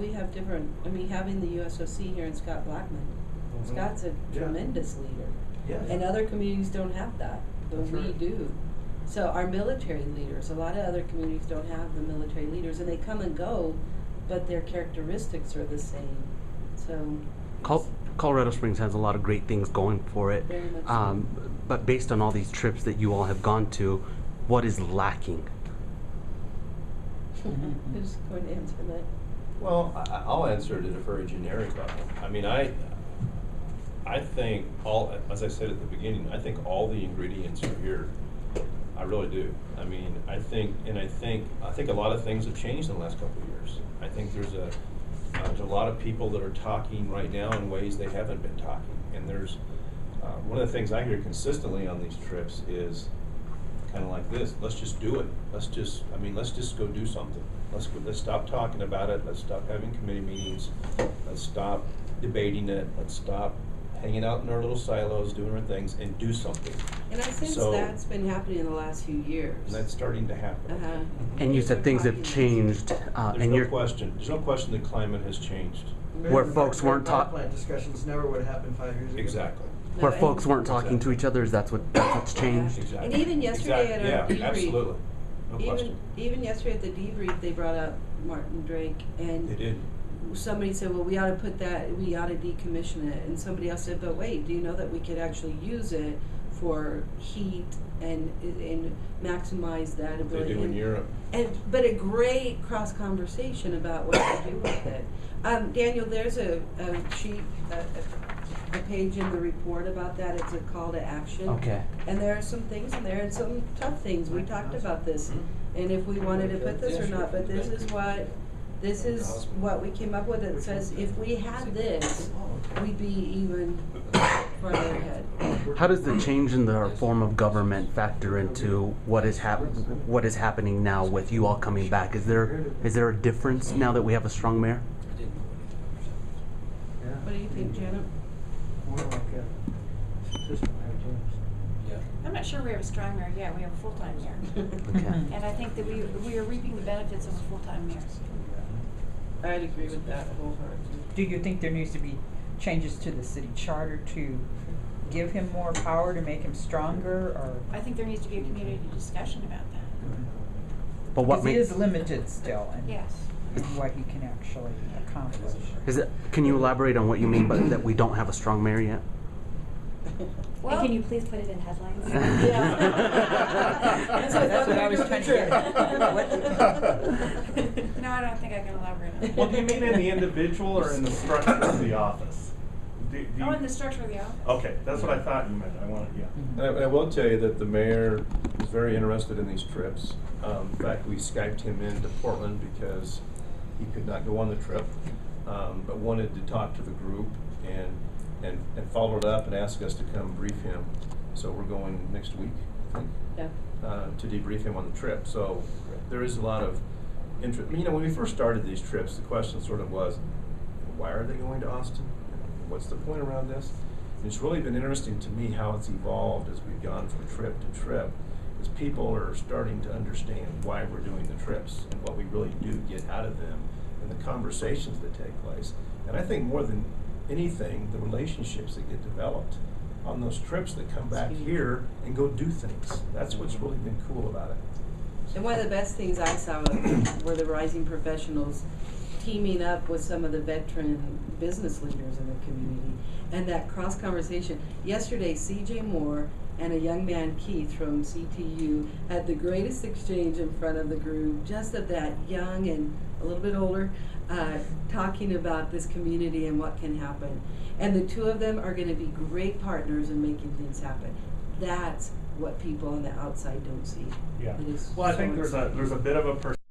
We have different, I mean, having the USOC here and Scott Blackman. Scott's a tremendous leader. Yes. And other communities don't have that, but That's we right. do. So our military leaders, a lot of other communities don't have the military leaders, and they come and go, but their characteristics are the same. So Colorado Springs has a lot of great things going for it. Very much so. But based on all these trips that you all have gone to, what is lacking? Who's going to answer that? Well, I'll answer it at a very generic level. I mean, I think as I said at the beginning, I think all the ingredients are here. I really do. I mean, I think a lot of things have changed in the last couple of years. I think there's a lot of people that are talking right now in ways they haven't been talking. And there's one of the things I hear consistently on these trips is kind of like this: let's just do it. Let's just go do something. Let's stop talking about it. Let's stop having committee meetings. Let's stop debating it. Let's stop hanging out in our little silos, doing our things, and do something. And I sense So- that's been happening in the last few years. And that's starting to happen. Uh-huh. And you said things have changed, There's and no you're question. There's no question the climate has changed. where folks weren't Power talking. plant discussions never would have happened 5 years ago. Exactly. No, Where and- folks weren't talking to each other, that's what's changed. Exactly. And even yesterday at our debrief, Yeah, absolutely. No question. even yesterday at the debrief, they brought up Martin Drake, and They did. somebody said, well, we ought to decommission it, and somebody else said, but wait, do you know that we could actually use it for heat and maximize that They ability? do in Europe. But a great cross conversation about what to do with it. Daniel, there's a sheet, a page in the report about that. It's a call to action. Okay. And there are some things in there and some tough things. We talked about this, and if we wanted to put this or not. But this is what we came up with. It says if we had this, we'd be even farther ahead. How does the change in the form of government factor into what is happening now with you all coming back? Is there a difference now that we have a strong mayor? What do you think, Janet? More like a system had changed. I'm not sure we have a strong mayor yet. We have a full-time mayor. Okay. And I think that we are reaping the benefits of a full-time mayor. I'd agree with that wholeheartedly. Do you think there needs to be changes to the city charter to give him more power, to make him stronger, or? I think there needs to be a community discussion about that. But what Because he makes is limited still in Yes. what he can actually accomplish. can you elaborate on what you mean by that we don't have a strong mayor yet? Well, And can you please put it in headlines? That's what I was trying to get at. no, I don't think I can elaborate on that. Well, do you mean in the individual or in the structure of the office? Do you, Oh, in the structure of the office. Okay, that's what I thought you meant. I wanted, yeah. And I will tell you that the mayor is very interested in these trips. In fact, we Skyped him into Portland because he could not go on the trip, but wanted to talk to the group and followed up and asked us to come brief him. So we're going next week, I think, Yeah. to debrief him on the trip. So there is a lot of interest. You know, when we first started these trips, the question sort of was, why are they going to Austin? What's the point around this? And it's really been interesting to me how it's evolved as we've gone from trip to trip, as people are starting to understand why we're doing the trips and what we really do get out of them and the conversations that take place. And I think more than anything, the relationships that get developed on those trips that come back here and go do things. That's what's really been cool about it. And one of the best things I saw were the rising professionals teaming up with some of the veteran business leaders in the community, and that cross conversation. Yesterday, C.J. Moore and a young man, Keith, from CTU, had the greatest exchange in front of the group, just of that young and a little bit older, talking about this community and what can happen. And the two of them are going to be great partners in making things happen. That's what people on the outside don't see. Yeah. It is Well, I so think there's a bit of a